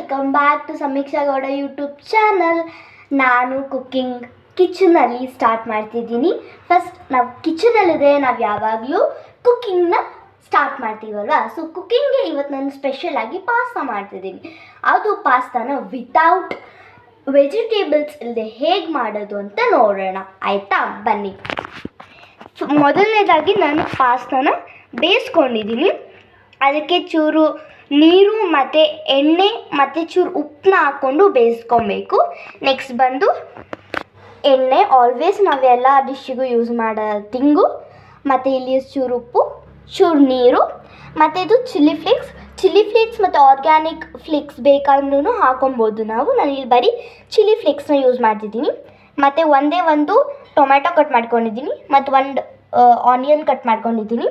Welcome back to ಸಮೀಕ್ಷಾ Gowda YouTube channel. ನಾನು cooking ಕಿಚನಲ್ಲಿ start ಮಾಡ್ತಿದ್ದೀನಿ. ಫಸ್ಟ್ ನಾವು ಕಿಚನಲ್ಲಿದೆ, ನಾವು ಯಾವಾಗಲೂ ಕುಕ್ಕಿಂಗ್ನ ಸ್ಟಾರ್ಟ್ ಮಾಡ್ತೀವಲ್ವ. ಸೊ ಕುಕ್ಕಿಂಗ್ಗೆ ಇವತ್ತು ನಾನು ಸ್ಪೆಷಲ್ ಆಗಿ ಪಾಸ್ತಾ ಮಾಡ್ತಿದ್ದೀನಿ. ಅದು ಪಾಸ್ತಾನ ವಿತೌಟ್ ವೆಜಿಟೇಬಲ್ಸ್ ಇಲ್ಲದೆ ಹೇಗೆ ಮಾಡೋದು ಅಂತ ನೋಡೋಣ, ಆಯಿತಾ? ಬನ್ನಿ. ಮೊದಲನೇದಾಗಿ ನಾನು ಪಾಸ್ತಾನ ಬೇಯಿಸ್ಕೊಂಡಿದ್ದೀನಿ. ಅದಕ್ಕೆ ಚೂರು ನೀರು ಮತ್ತು ಎಣ್ಣೆ ಮತ್ತು ಚೂರು ಉಪ್ಪನ್ನ ಹಾಕ್ಕೊಂಡು ಬೇಯಿಸ್ಕೊಬೇಕು. ನೆಕ್ಸ್ಟ್ ಬಂದು ಎಣ್ಣೆ, ಆಲ್ವೇಸ್ ನಾವೆಲ್ಲ ಡಿಶ್ಶಿಗೂ ಯೂಸ್ ಮಾಡೋ ತಿಂಗು. ಮತ್ತು ಇಲ್ಲಿ ಚೂರು ಉಪ್ಪು, ಚೂರು ನೀರು, ಮತ್ತು ಇದು ಚಿಲ್ಲಿ ಫ್ಲೇಕ್ಸ್ ಮತ್ತು ಆರ್ಗ್ಯಾನಿಕ್ ಫ್ಲೇಕ್ಸ್ ಬೇಕಾದ್ರೂ ಹಾಕೊಬೋದು ನಾವು. ನಾನು ಇಲ್ಲಿ ಬರೀ ಚಿಲ್ಲಿ ಫ್ಲೇಕ್ಸ್ನ ಯೂಸ್ ಮಾಡ್ತಿದ್ದೀನಿ. ಮತ್ತು ಒಂದೇ ಒಂದು ಟೊಮ್ಯಾಟೊ ಕಟ್ ಮಾಡ್ಕೊಂಡಿದ್ದೀನಿ, ಮತ್ತು ಒಂದು ಆನಿಯನ್ ಕಟ್ ಮಾಡ್ಕೊಂಡಿದ್ದೀನಿ,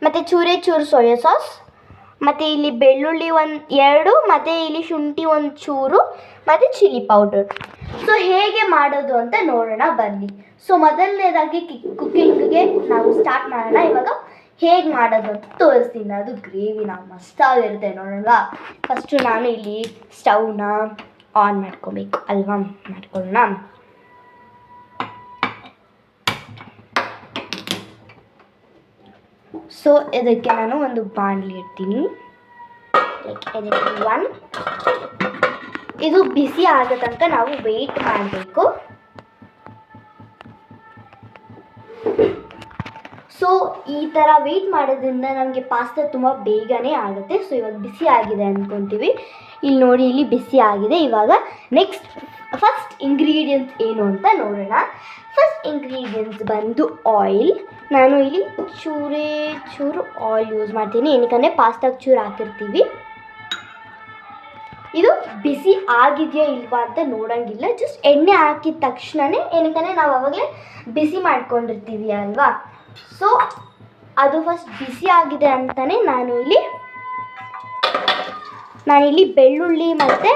ಮತ್ತು ಚೂರು ಸೋಯಾ ಸಾಸ್, ಮತ್ತು ಇಲ್ಲಿ ಬೆಳ್ಳುಳ್ಳಿ 2, ಮತ್ತು ಇಲ್ಲಿ ಶುಂಠಿ ಚೂರು, ಮತ್ತು ಚಿಲ್ಲಿ ಪೌಡರ್. ಸೊ ಹೇಗೆ ಮಾಡೋದು ಅಂತ ನೋಡೋಣ ಬನ್ನಿ. ಸೊ ಮೊದಲನೇದಾಗಿ ಕುಕ್ಕಿಂಗ್ಗೆ ನಾವು ಸ್ಟಾರ್ಟ್ ಮಾಡೋಣ. ಇವಾಗ ಹೇಗೆ ಮಾಡೋದು ಅಂತ ತೋರಿಸ್ತೀನಿ. ಅದು ಗ್ರೇವಿನ ಮಸ್ತಾಗಿರುತ್ತೆ ನೋಡೋಣ. ಫಸ್ಟು ನಾನು ಇಲ್ಲಿ ಸ್ಟವ್ನ ಆನ್ ಮಾಡ್ಕೊಬೇಕು ಅಲ್ವಾ, ಮಾಡ್ಕೊಳ್ಳೋಣ. ಸೊ ಇದಕ್ಕೆ ನಾನು ಒಂದು ಬಾಣಲಿ ಇಡ್ತೀನಿ. ಇದು ಬಿಸಿ ಆಗೋ ತನಕ ನಾವು ವೆಯ್ಟ್ ಮಾಡಬೇಕು. ಸೊ ಈ ಥರ ವೆಯ್ಟ್ ಮಾಡೋದ್ರಿಂದ ನಮಗೆ ಪಾಸ್ತಾ ತುಂಬ ಬೇಗನೆ ಆಗುತ್ತೆ. ಸೊ ಇವಾಗ ಬಿಸಿ ಆಗಿದೆ ಅಂದ್ಕೊತೀವಿ. ಇಲ್ಲಿ ನೋಡಿ, ಇಲ್ಲಿ ಬಿಸಿ ಆಗಿದೆ. ಇವಾಗ ನೆಕ್ಸ್ಟ್ ಫಸ್ಟ್ ಇಂಗ್ರೀಡಿಯೆಂಟ್ಸ್ ಏನು ಅಂತ ನೋಡೋಣ. ಫಸ್ಟ್ ಇಂಗ್ರೀಡಿಯೆಂಟ್ಸ್ ಬಂದು ಆಯಿಲ್. ನಾನು ಇಲ್ಲಿ ಚೂರು ಆಯಿಲ್ ಯೂಸ್ ಮಾಡ್ತೀನಿ, ಏನಕ್ಕಂದರೆ ಪಾಸ್ತಾಗೆ ಚೂರು ಹಾಕಿರ್ತೀವಿ. ಇದು ಬಿಸಿ ಆಗಿದೆಯಾ ಇಲ್ವಾ ಅಂತ ನೋಡೋಂಗಿಲ್ಲ, ಜಸ್ಟ್ ಎಣ್ಣೆ ಹಾಕಿದ ತಕ್ಷಣವೇ, ಏನಕ್ಕಂದರೆ ನಾವು ಆವಾಗಲೇ ಬಿಸಿ ಮಾಡ್ಕೊಂಡಿರ್ತೀವಿ ಅಲ್ವಾ. ಸೊ ಅದು ಫಸ್ಟ್ ಬಿಸಿ ಆಗಿದೆ ಅಂತಲೇ ನಾನಿಲ್ಲಿ ಬೆಳ್ಳುಳ್ಳಿ ಮತ್ತು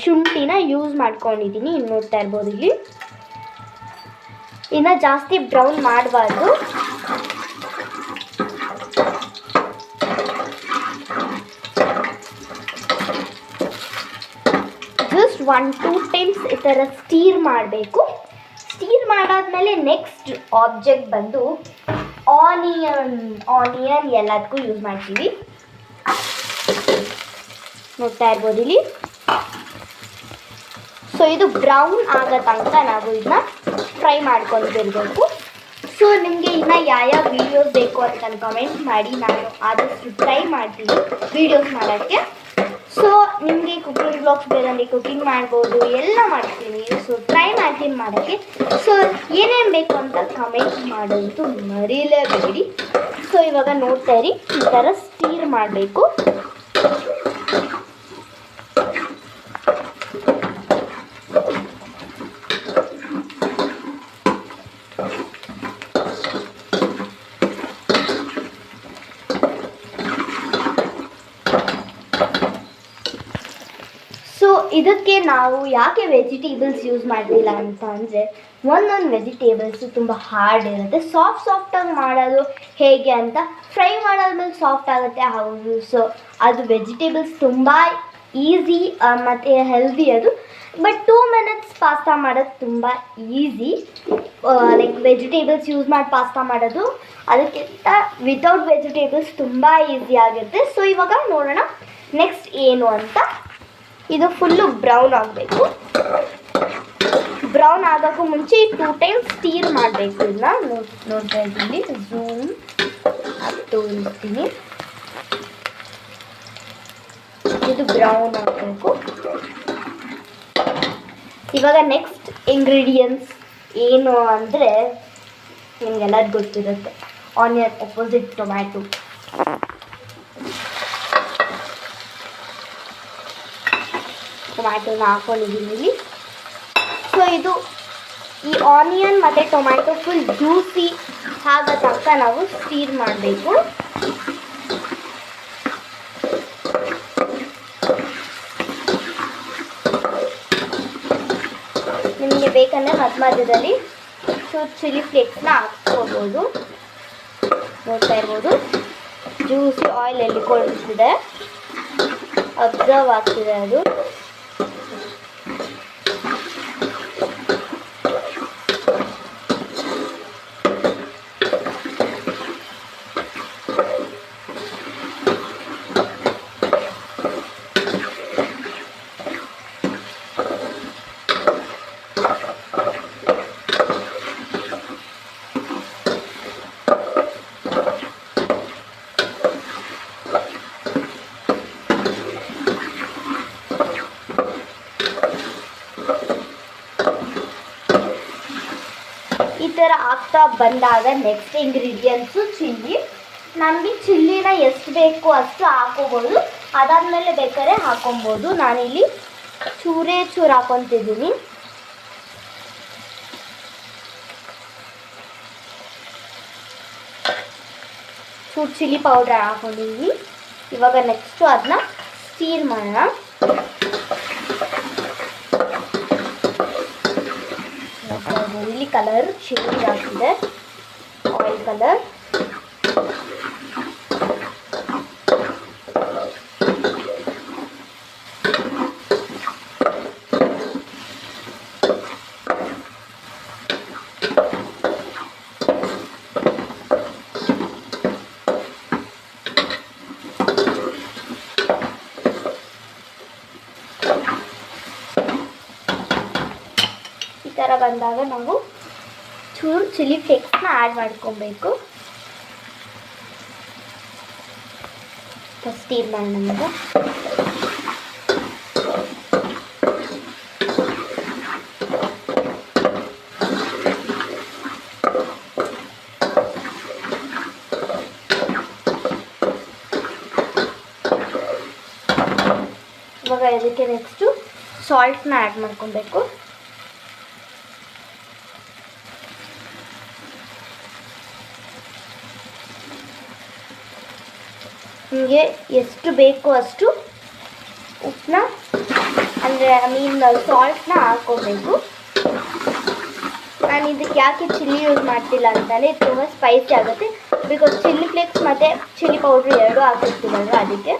ಶುಂಠಿನ ಯೂಸ್ ಮಾಡ್ಕೊಂಡಿದ್ದೀನಿ. ಇಲ್ಲಿ ನೋಡ್ತಾ ಇರ್ಬೋದು. ಇಲ್ಲಿ ಇನ್ನು ಜಾಸ್ತಿ ಬ್ರೌನ್ ಮಾಡಬಾರ್ದು. ಜಸ್ಟ್ 1-2 ಟೈಮ್ಸ್ ಈ ಥರ ಸ್ಟೀರ್ ಮಾಡಬೇಕು. ಸ್ಟೀರ್ ಮಾಡಾದ್ಮೇಲೆ ನೆಕ್ಸ್ಟ್ ಆಬ್ಜೆಕ್ಟ್ ಬಂದು ಆನಿಯನ್ ಎಲ್ಲದಕ್ಕೂ ಯೂಸ್ ಮಾಡ್ತೀವಿ. ನೋಡ್ತಾ ಇರ್ಬೋದು ಇಲ್ಲಿ. ಸೊ ಇದು ಬ್ರೌನ್ ಆಗೋ ತನಕ ನಾವು ಇದನ್ನ ಫ್ರೈ ಮಾಡ್ಕೊಂಡು ಬರಬೇಕು. ಸೊ ನಿಮಗೆ ಇನ್ನು ಯಾವ ವೀಡಿಯೋಸ್ ಬೇಕು ಅಂತ ಕಮೆಂಟ್ ಮಾಡಿ, ನಾನು ಆದಷ್ಟು ಟ್ರೈ ಮಾಡ್ತೀನಿ ವೀಡಿಯೋಸ್ ಮಾಡೋಕ್ಕೆ. ಸೊ ನಿಮಗೆ ಕುಕ್ಕಿಂಗ್ ಬ್ಲಾಗ್ಸ್ ಬೇಕಂದರೆ ಕುಕ್ಕಿಂಗ್ ಮಾಡ್ಬೋದು, ಎಲ್ಲ ಮಾಡ್ತೀನಿ. ಸೊ ಟ್ರೈ ಮಾಡ್ತೀನಿ ಮಾಡೋಕ್ಕೆ. ಸೊ ಏನೇನು ಬೇಕು ಅಂತ ಕಮೆಂಟ್ ಮಾಡೋದು ಮರೀಲೇಬೇಡಿ. ಸೊ ಇವಾಗ ನೋಡ್ತಾ ಇರಿ, ಈ ಥರ ಸ್ಟೀರ್ ಮಾಡಬೇಕು. ಸೊ ಇದಕ್ಕೆ ನಾವು ಯಾಕೆ ವೆಜಿಟೇಬಲ್ಸ್ ಯೂಸ್ ಮಾಡ್ತಿಲ್ಲ ಅಂತ ಅಂದರೆ, ಒಂದೊಂದು ವೆಜಿಟೇಬಲ್ಸು ತುಂಬ ಹಾರ್ಡ್ ಇರುತ್ತೆ. ಸಾಫ್ಟಾಗಿ ಮಾಡೋದು ಹೇಗೆ ಅಂತ, ಫ್ರೈ ಮಾಡಾದ್ಮೇಲೆ ಸಾಫ್ಟ್ ಆಗುತ್ತೆ. ಹೌದು, ಸೊ ಅದು ವೆಜಿಟೇಬಲ್ಸ್ ತುಂಬ ಈಸಿ ಮತ್ತು ಹೆಲ್ದಿ ಅದು. ಬಟ್ 2 ಮಿನಿಟ್ಸ್ ಪಾಸ್ತಾ ಮಾಡೋದು ತುಂಬ ಈಸಿ. ಲೈಕ್ ವೆಜಿಟೇಬಲ್ಸ್ ಯೂಸ್ ಮಾಡಿ ಪಾಸ್ತಾ ಮಾಡೋದು ಅದಕ್ಕಿಂತ ವಿತೌಟ್ ವೆಜಿಟೇಬಲ್ಸ್ ತುಂಬ ಈಸಿ ಆಗುತ್ತೆ. ಸೊ ಇವಾಗ ನೋಡೋಣ ನೆಕ್ಸ್ಟ್ ಏನು ಅಂತ. ಇದು ಫುಲ್ಲು ಬ್ರೌನ್ ಆಗಬೇಕು. ಬ್ರೌನ್ ಆಗೋಕ್ಕೂ ಮುಂಚೆ 2 ಟೈಮ್ಸ್ ಸ್ಟೀರ್ ಮಾಡಬೇಕು. ಇದನ್ನ ನೋಡ್ತಾ ಇದ್ದೀನಿ, ಝೂಮ್ ಅದು ತೋರಿಸ್ತೀನಿ. ಇದು ಬ್ರೌನ್ ಆಗಬೇಕು. ಇವಾಗ ನೆಕ್ಸ್ಟ್ ಇಂಗ್ರೀಡಿಯೆಂಟ್ಸ್ ಏನು ಅಂದರೆ, ನಿಮಗೆಲ್ಲದು ಗೊತ್ತಿರುತ್ತೆ, ಆನಿಯನ್ ಅಪೋಸಿಟ್ ಟೊಮ್ಯಾಟೊ. ಟೊಮ್ಯಾಟೊನ ಹಾಕೊಂಡಿದ್ದೀನಿ ಇಲ್ಲಿ. ಸೊ ಇದು ಈ ಆನಿಯನ್ ಮತ್ತು ಟೊಮ್ಯಾಟೊ ಫುಲ್ ಜ್ಯೂಸಿ ಆಗೋ ತನಕ ನಾವು ಸ್ಟೀರ್ ಮಾಡಬೇಕು. ನಿಮಗೆ ಬೇಕಂದರೆ ಮಧ್ಯದಲ್ಲಿ ಚಿಲ್ಲಿ ಫ್ಲೇಕ್ಸ್ನ ಹಾಕ್ಕೋಬೋದು. ನೋಡ್ತಾ ಇರ್ಬೋದು, ಜ್ಯೂಸಿ ಆಯಿಲ್ ಎಲ್ಲಿ ಕೊಡ್ತಿದೆ, ಅಬ್ಸರ್ವ್ ಆಗ್ತಿದೆ ಅದು. ಆಗ್ತಾ ಬಂದಾಗ ನೆಕ್ಸ್ಟ್ ಇಂಗ್ರೀಡಿಯೆಂಟ್ಸು ಚಿಲ್ಲಿ. ನಮಗೆ ಚಿಲ್ಲಿನ ಎಷ್ಟು ಬೇಕು ಅಷ್ಟು ಹಾಕೋಬೋದು, ಅದಾದಮೇಲೆ ಬೇಕಾದ್ರೆ ಹಾಕೊಬೋದು. ನಾನಿಲ್ಲಿ ಚೂರೇ ಚೂರು ಹಾಕೊತಿದ್ದೀನಿ. ಚೂರು ಚಿಲ್ಲಿ ಪೌಡರ್ ಹಾಕೊಂಡಿದ್ದೀನಿ. ಇವಾಗ ನೆಕ್ಸ್ಟು ಅದನ್ನ ಸ್ಟೀರ್ ಮಾಡೋಣ. ಇಲ್ಲಿ ಕಲರ್ ಚೇಂಜ್ ಆಗ್ತಿದೆ, ಆಯಿಲ್ ಕಲರ್. ಈ ಥರ ಬಂದಾಗ ನಾವು ಚೂರು ಚಿಲ್ಲಿ ಫ್ಲೇಕ್ಸ್ನ ಆ್ಯಡ್ ಮಾಡ್ಕೊಬೇಕು. ಫಸ್ಟ್ ಇದು ಮಾಡಿ ನಮಗೆ ಇವಾಗ ಇದಕ್ಕೆ ನೆಕ್ಸ್ಟು ಸಾಲ್ಟ್ನ ಆ್ಯಡ್ ಮಾಡ್ಕೊಬೇಕು. ನಿಮಗೆ ಎಷ್ಟು ಬೇಕು ಅಷ್ಟು ಉಪ್ಪನ್ನ ಅಂದರೆ ಸಾಲ್ಟ್ನ ಹಾಕ್ಕೋಬೇಕು. ನಾನು ಇದಕ್ಕೆ ಯಾಕೆ ಚಿಲ್ಲಿ ಯೂಸ್ ಮಾಡ್ತಿಲ್ಲ ಅಂತಲೇ ಇದು ತುಂಬ ಸ್ಪೈಸಿ ಆಗುತ್ತೆ. ಬಿಕಾಸ್ ಚಿಲ್ಲಿ ಫ್ಲೇಕ್ಸ್ ಮತ್ತು ಚಿಲ್ಲಿ ಪೌಡ್ರ್ ಎರಡೂ ಹಾಕಿರ್ತೀವಲ್ವ, ಅದಕ್ಕೆ.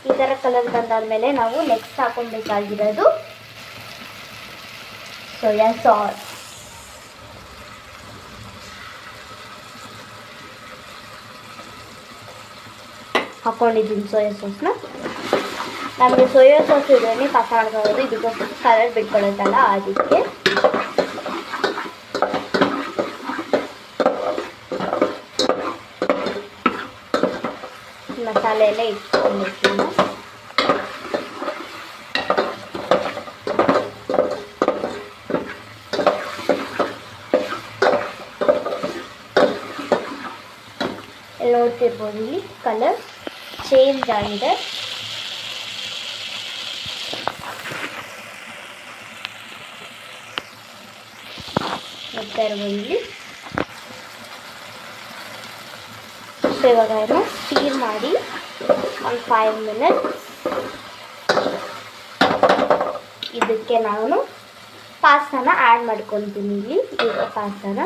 ಈ ಥರ ಕಲರ್ ಬಂದಾದಮೇಲೆ ನಾವು ನೆಕ್ಸ್ಟ್ ಹಾಕೊಬೇಕಾಗಿರೋದು ಸೋಯಾ ಸಾಸ್. ಹಾಕ್ಕೊಂಡಿದ್ದೀನಿ ಸೋಯಾ ಸಾಸ್ನ. ನಮಗೆ ಸೋಯಾ ಸಾಸ್ ಇದ್ರೇ ಪಾಕ ಮಾಡ್ಕೊಳ್ಳೋದು, ಇದಕ್ಕೋಸ್ಕರ ಕಲರ್ ಬಿಟ್ಕೊಳ್ಳುತ್ತಲ್ಲ ಅದಕ್ಕೆ. ಮಸಾಲೆ ಎಲ್ಲ ಇಟ್ಕೊಂಡ್ಬಿಡ್ತೀನಿ. ನೋಡ್ತಿರ್ಬೋದು ಇಲ್ಲಿ ಕಲರ್ ಚೇಂಜ್ ಆಗಿದೆ. ನೋಡ್ತಾ ಇರ್ಬೋದು ಇಲ್ಲಿ. ಸೊ ಇವಾಗ ಏನು ಸ್ಟೀರ್ ಮಾಡಿ ಒಂದು 5 ಮಿನಿಟ್ಸ್ ಇದಕ್ಕೆ ನಾನು ಪಾಸ್ತಾನ ಆ್ಯಡ್ ಮಾಡ್ಕೊತೀನಿ. ಇಲ್ಲಿ ಈಗ ಪಾಸ್ತಾನ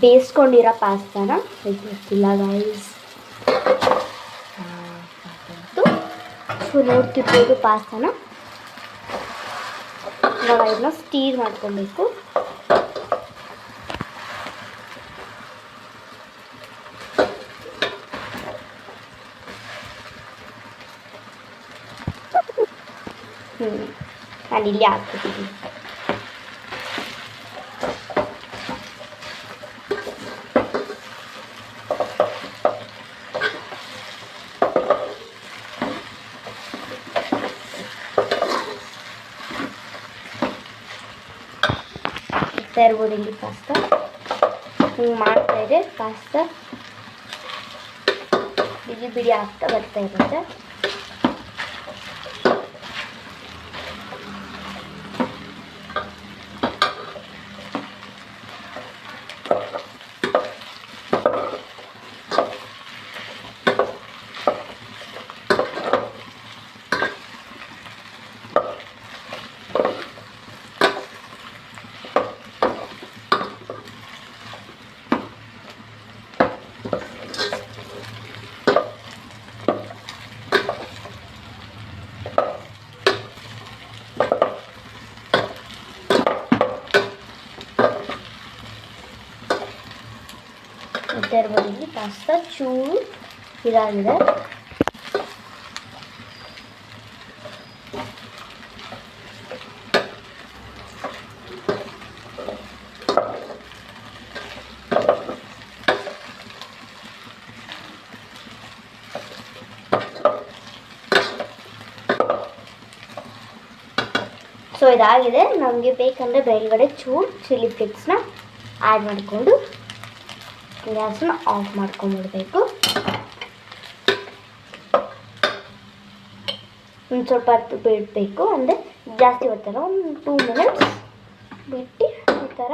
ಬೇಯಿಸ್ಕೊಂಡಿರೋ ಪಾಸ್ತಾನ ಗೊತ್ತಿಲ್ಲ ಗೈಸ್. ಸೊ ನೋಡ್ತಿರ್ಬೋದು ಪಾಸ್ತಾನ. ಇವಾಗ ಇದನ್ನ ಸ್ಟೀರ್ ಮಾಡ್ಕೊಬೇಕು. ನಾನಿಲ್ಲಿ ಹಾಕ್ಬಿಟ್ಟಿದ್ದೀನಿ. ಇರ್ಬೋದು ಇಲ್ಲಿ ಪಾಸ್ತಾ ಹಿಂಗೆ ಮಾಡ್ತಾಯಿದ್ರೆ ಪಾಸ್ತಾ ಬಿಡಿ ಬಿಡಿ ಆಗ್ತಾ ಬರ್ತಾ ಇರುತ್ತೆ. ಇರ್ಬೋದು ಇಲ್ಲಿ ಪಾಸ್ತಾ ಚೂರು ಇದಾಗಿದೆ. ಇದಾಗಿದೆ. ನಮಗೆ ಬೇಕಂದರೆ ಮೇಲ್ಗಡೆ ಚೂರು ಚಿಲ್ಲಿ ಫ್ಲೇಕ್ಸ್ನ ಆ್ಯಡ್ ಮಾಡಿಕೊಂಡು ಗ್ಯಾಸನ್ನ ಆಫ್ ಮಾಡ್ಕೊಂಡ್ಬಿಡ್ಬೇಕು. ಒಂದು ಸ್ವಲ್ಪ ಹೊತ್ತು ಬಿಡಬೇಕು, ಅಂದರೆ ಜಾಸ್ತಿ ಹೊತ್ತಲ್ಲ, ಒಂದು 2 ಮಿನಿಟ್ಸ್ ಬಿಟ್ಟು ಈ ಥರ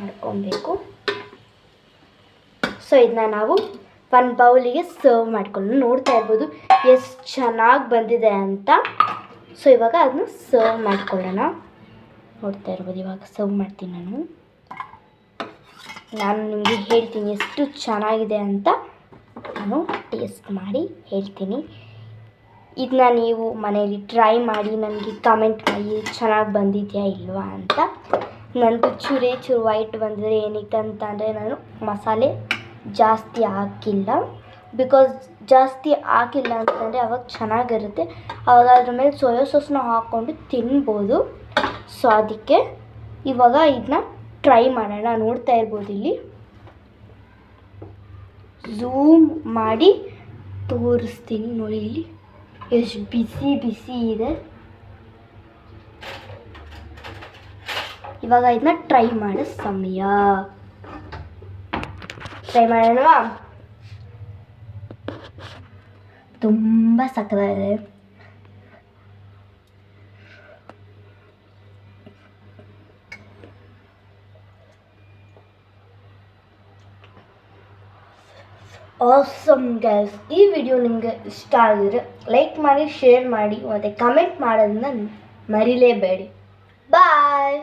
ಮಾಡ್ಕೊಬೇಕು. ಸೊ ಇದನ್ನ ನಾವು ಒಂದು ಬೌಲಿಗೆ ಸರ್ವ್ ಮಾಡ್ಕೊಂಡು ನೋಡ್ತಾ ಇರ್ಬೋದು ಎಷ್ಟು ಚೆನ್ನಾಗಿ ಬಂದಿದೆ ಅಂತ. ಸೊ ಇವಾಗ ಅದನ್ನ ಸರ್ವ್ ಮಾಡ್ಕೊಳ್ಳೋಣ. ನೋಡ್ತಾ ಇರ್ಬೋದು, ಇವಾಗ ಸರ್ವ್ ಮಾಡ್ತೀನಿ ನಾನು ನಿಮಗೆ ಹೇಳ್ತೀನಿ ಎಷ್ಟು ಚೆನ್ನಾಗಿದೆ ಅಂತ. ನಾನು ಟೇಸ್ಟ್ ಮಾಡಿ ಹೇಳ್ತೀನಿ. ಇದನ್ನ ನೀವು ಮನೆಯಲ್ಲಿ ಟ್ರೈ ಮಾಡಿ ನನಗೆ ಕಮೆಂಟ್ ಮಾಡಿ ಚೆನ್ನಾಗಿ ಬಂದಿದೆಯಾ ಇಲ್ವಾ ಅಂತ. ನಂದು ಚೂರು ವೈಟ್ ಬಂದಿದೆ. ಏನಕ್ಕೆ ಅಂತ ಅಂದರೆ ನಾನು ಮಸಾಲೆ ಜಾಸ್ತಿ ಹಾಕಿಲ್ಲ. ಬಿಕಾಸ್ ಜಾಸ್ತಿ ಹಾಕಿಲ್ಲ ಅಂತಂದರೆ ಅವಾಗ ಚೆನ್ನಾಗಿರುತ್ತೆ, ಆವಾಗ ಅದ್ರ ಮೇಲೆ ಸೋಯಾ ಸಾಸ್ನ ಹಾಕ್ಕೊಂಡು ತಿನ್ಬೋದು. ಸೊ ಅದಕ್ಕೆ ಇವಾಗ ಇದನ್ನ ಟ್ರೈ ಮಾಡೋಣ. ನೋಡ್ತಾ ಇರ್ಬೋದು, ಇಲ್ಲಿ ಝೂಮ್ ಮಾಡಿ ತೋರಿಸ್ತೀನಿ ನೋಡಿ, ಇಲ್ಲಿ ಎಷ್ಟು ಬಿಸಿ ಬಿಸಿ ಇದೆ. ಇವಾಗ ಇದನ್ನ ಟ್ರೈ ಮಾಡೋ ಸಮಯ. ಟ್ರೈ ಮಾಡೋಣವಾ? ತುಂಬ ಸಕ್ಕತ್ತಾಗಿದೆ. ಆಸಮ್ ಗೈಸ್, ಈ ವಿಡಿಯೋ ನಿಮಗೆ ಇಷ್ಟ ಆಗಿದ್ರೆ ಲೈಕ್ ಮಾಡಿ, ಶೇರ್ ಮಾಡಿ ಮತ್ತು ಕಮೆಂಟ್ ಮಾಡೋದನ್ನ ಮರಿಲೇಬೇಡಿ. ಬಾಯ್.